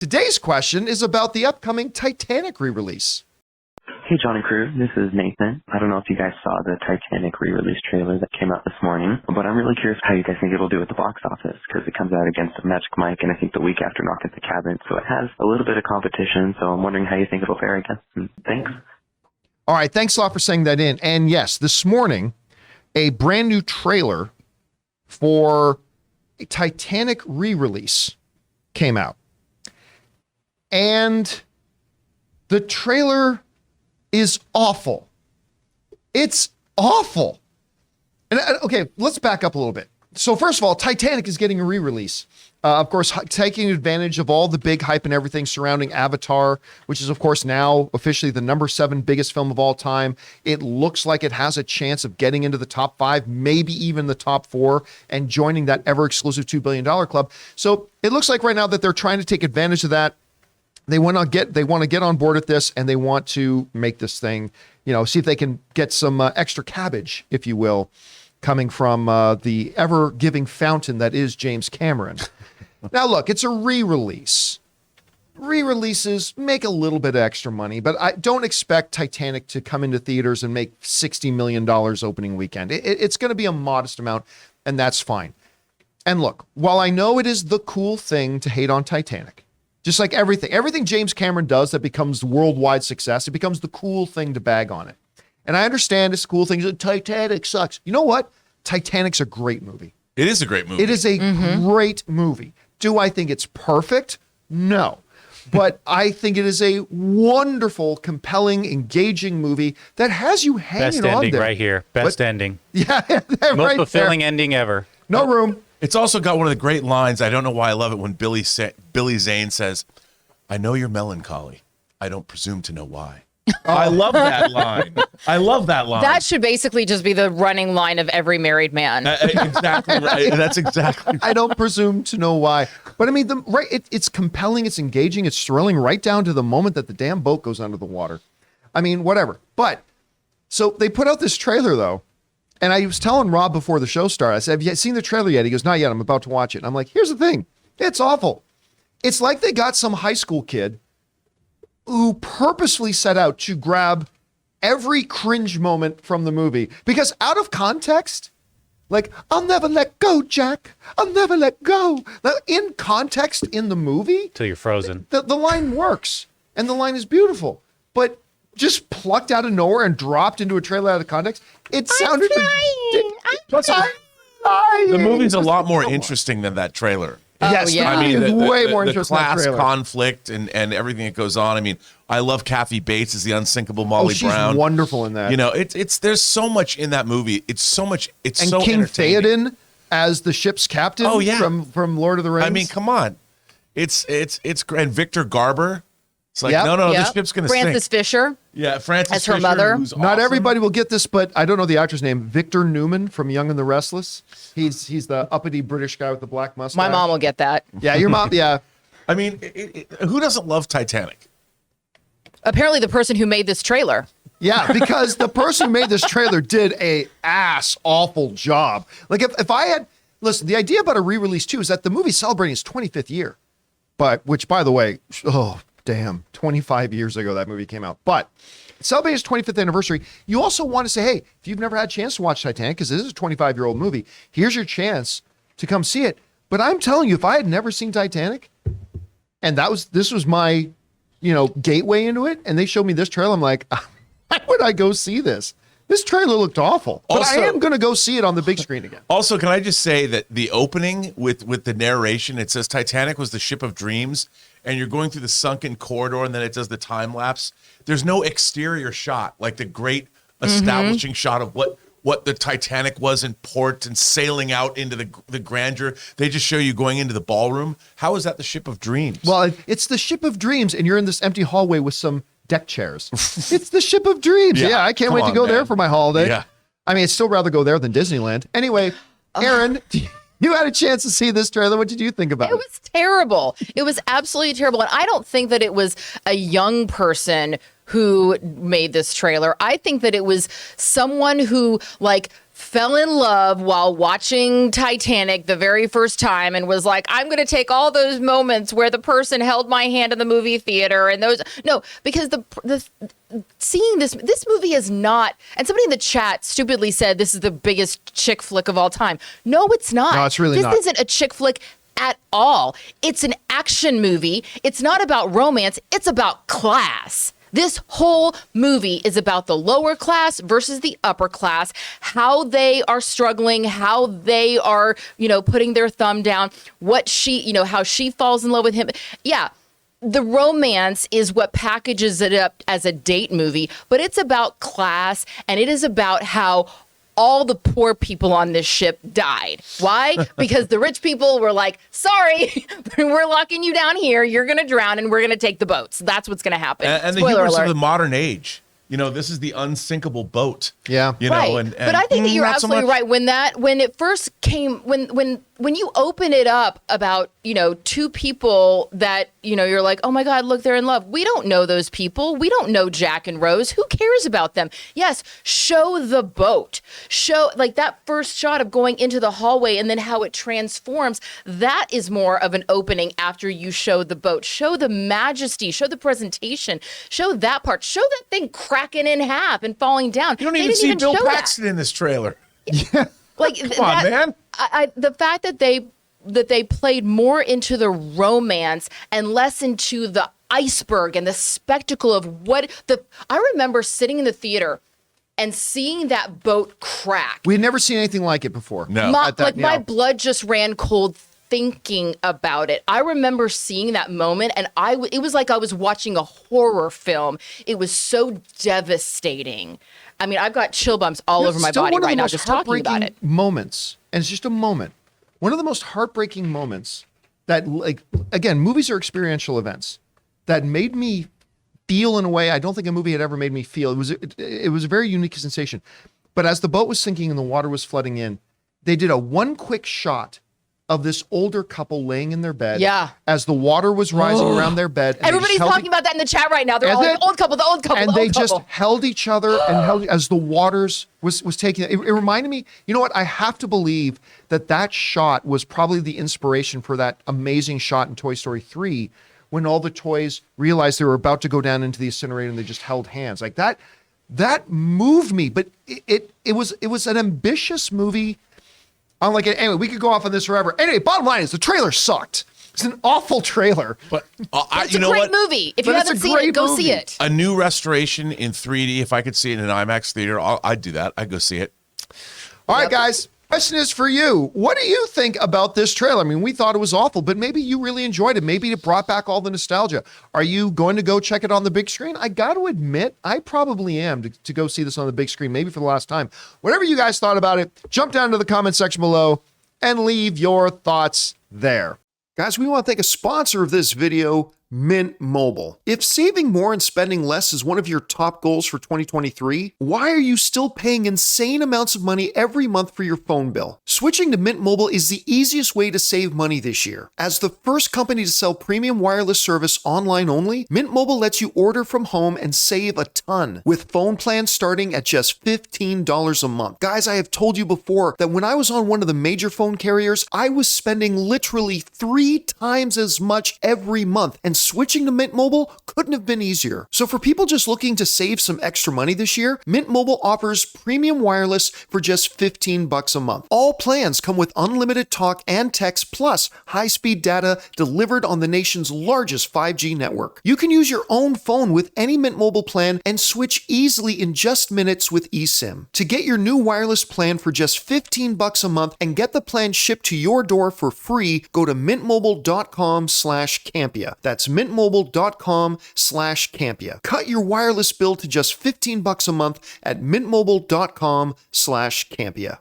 Today's question is about the upcoming Titanic re-release. Hey, John and crew, this is Nathan. I don't know if you guys saw the Titanic re-release trailer that came out this morning, but I'm really curious how you guys think it'll do at the box office, because it comes out against Magic Mike, and I think the week after Knock at the Cabin, so it has a little bit of competition, so I'm wondering how you think it'll fare against them. Thanks. All right, thanks a lot for saying that in. And yes, this morning, a brand new trailer for a Titanic re-release came out. And the trailer is awful. It's awful. And okay, let's back up a little bit. So first of all, Titanic is getting a re-release. Of course, taking advantage of all the big hype and everything surrounding Avatar, which is, of course, now officially the number 7 biggest film of all time. It looks like it has a chance of getting into the top 5, maybe even the top 4, and joining that ever-exclusive $2 billion club. So it looks like right now that they're trying to take advantage of that. They want to get on board with this, and they want to make this thing, see if they can get some extra cabbage, if you will, coming from the ever-giving fountain that is James Cameron. Now, look, it's a re-release. Re-releases make a little bit of extra money, but I don't expect Titanic to come into theaters and make $60 million opening weekend. It's going to be a modest amount, and that's fine. And look, while I know it is the cool thing to hate on Titanic, just like everything James Cameron does that becomes worldwide success, it becomes the cool thing to bag on it. And I understand it's a cool thing. Titanic sucks. You know what? Titanic's a great movie. It is a great movie. It is a great movie. Do I think it's perfect? No. But I think it is a wonderful, compelling, engaging movie that has you hanging on there. Best ending right here. Best ending. Yeah. Most fulfilling ending ever. No room. It's also got one of the great lines. I don't know why I love it when Billy Zane says, "I know you're melancholy. I don't presume to know why." I love that line. I love that line. That should basically just be the running line of every married man. Exactly right. That's exactly right. I don't presume to know why. But I mean, it's compelling, it's engaging, it's thrilling right down to the moment that the damn boat goes under the water. I mean, whatever. But so they put out this trailer, though. And I was telling Rob before the show started, I said, "Have you seen the trailer yet?" He goes, "Not yet. I'm about to watch it." And I'm like, here's the thing. It's awful. It's like they got some high school kid who purposefully set out to grab every cringe moment from the movie. Because out of context, like, "I'll never let go, Jack. I'll never let go." Now, in context in the movie, Till you're frozen. the line works. And the line is beautiful. But just plucked out of nowhere and dropped into a trailer out of context, it sounded ridiculous. The movie's a lot more interesting than that trailer. Yes, yeah. I mean, way more the interesting than that class trailer. conflict and everything that goes on. I mean, I love Kathy Bates as the unsinkable Molly she's Brown. wonderful in that. It's there's so much in that movie. It's so much. It's And so King entertaining. Theoden as the ship's captain. Oh, yeah. from Lord of the Rings. I mean, come on. It's great. And Victor Garber. It's like, Yep. no, Yep. this ship's going to sink. Frances Fisher. Yeah, Frances as her Fisher, mother. who's not awesome. everybody will get this, but I don't know the actor's name. Victor Newman from Young and the Restless. He's the uppity British guy with the black mustache. My mom will get that. Yeah, your mom. Yeah. I mean, who doesn't love Titanic? Apparently the person who made this trailer. Yeah, because the person who made this trailer did a awful job. Like if I had, listen, the idea about a re-release too is that the movie's celebrating its 25th year, which by the way, oh damn, 25 years ago that movie came out. But celebrating its 25th anniversary, you also want to say, hey, if you've never had a chance to watch Titanic, because this is a 25-year-old movie, here's your chance to come see it. But I'm telling you, if I had never seen Titanic, and this was my, gateway into it, and they showed me this trailer, I'm like, why would I go see this? This trailer looked awful. But I am going to go see it on the big screen again. Also, can I just say that the opening with the narration, it says Titanic was the ship of dreams, and you're going through the sunken corridor, and then it does the time lapse. There's no exterior shot, like the great establishing shot of what the Titanic was in port and sailing out into the grandeur. They just show you going into the ballroom. How is that the ship of dreams? Well, it's the ship of dreams, and you're in this empty hallway with some deck chairs. It's the ship of dreams. Yeah, I can't wait to go there for my holiday. Yeah. I mean, I'd still rather go there than Disneyland. Anyway, Aaron, you had a chance to see this trailer. What did you think about it? It was terrible. It was absolutely terrible. And I don't think that it was a young person who made this trailer. I think that it was someone who fell in love while watching Titanic the very first time and was like, I'm going to take all those moments where the person held my hand in the movie theater and those. No, because the seeing this movie is not, and somebody in the chat stupidly said this is the biggest chick flick of all time. No, it's not. No, it's really this not. This isn't a chick flick at all. It's an action movie. It's not about romance. It's about class. This whole movie is about the lower class versus the upper class, how they are struggling, how they are, putting their thumb down, how she falls in love with him. Yeah. The romance is what packages it up as a date movie, but it's about class, and it is about how all the poor people on this ship died. Why? Because the rich people were like, sorry, we're locking you down here. You're going to drown and we're going to take the boats. That's what's going to happen. And the hubris of the modern age. This is the unsinkable boat. Yeah. Right. But I think that you're absolutely right. When it first came, when you open it up about, two people that, you're like, oh my God, look, they're in love. We don't know those people. We don't know Jack and Rose. Who cares about them? Yes. Show the boat. Show like that first shot of going into the hallway and then how it transforms. That is more of an opening after you show the boat. Show the majesty. Show the presentation. Show that part. Show that thing cracking in half and falling down. You don't even see Bill Paxton in this trailer. Yeah. Like, come on, man. The fact that they played more into the romance and less into the iceberg and the spectacle of I remember sitting in the theater and seeing that boat crack. We had never seen anything like it before. No. My blood just ran cold thinking about it. I remember seeing that moment, and it was like I was watching a horror film. It was so devastating. I mean, I've got chill bumps all over my body right now just talking about it. Moments, and it's just a moment. One of the most heartbreaking moments that, again, movies are experiential events that made me feel in a way I don't think a movie had ever made me feel. It was a very unique sensation. But as the boat was sinking and the water was flooding in, they did one quick shot of this older couple laying in their bed. Yeah. As the water was rising around their bed. Everybody's talking about that in the chat right now. They're all like, the old couple. And they just held each other and held as the waters was taking it. It reminded me, you know what? I have to believe that shot was probably the inspiration for that amazing shot in Toy Story 3 when all the toys realized they were about to go down into the incinerator and they just held hands. Like that moved me, but it was an ambitious movie. Anyway, we could go off on this forever. Anyway, bottom line is the trailer sucked. It's an awful trailer. But it's a great movie. If you haven't seen it, go see it. A new restoration in 3D, if I could see it in an IMAX theater, I'd do that. I'd go see it. All right, guys. Question is for you. What do you think about this trailer? I mean, we thought it was awful, but maybe you really enjoyed it. Maybe it brought back all the nostalgia. Are you going to go check it on the big screen? I got to admit, I probably am to go see this on the big screen, maybe for the last time. Whatever you guys thought about it, jump down to the comment section below and leave your thoughts there. Guys, we want to thank a sponsor of this video, Mint Mobile. If saving more and spending less is one of your top goals for 2023, why are you still paying insane amounts of money every month for your phone bill? Switching to Mint Mobile is the easiest way to save money this year. As the first company to sell premium wireless service online only, Mint Mobile lets you order from home and save a ton, with phone plans starting at just $15 a month. Guys, I have told you before that when I was on one of the major phone carriers, I was spending literally 3 times as much every month, and switching to Mint Mobile couldn't have been easier. So for people just looking to save some extra money this year, Mint Mobile offers premium wireless for just $15 a month. All plans come with unlimited talk and text plus high-speed data delivered on the nation's largest 5G network. You can use your own phone with any Mint Mobile plan and switch easily in just minutes with eSIM. To get your new wireless plan for just $15 a month and get the plan shipped to your door for free, go to mintmobile.com/Campea. That's mintmobile.com/Campea. Cut your wireless bill to just $15 a month at mintmobile.com/Campea.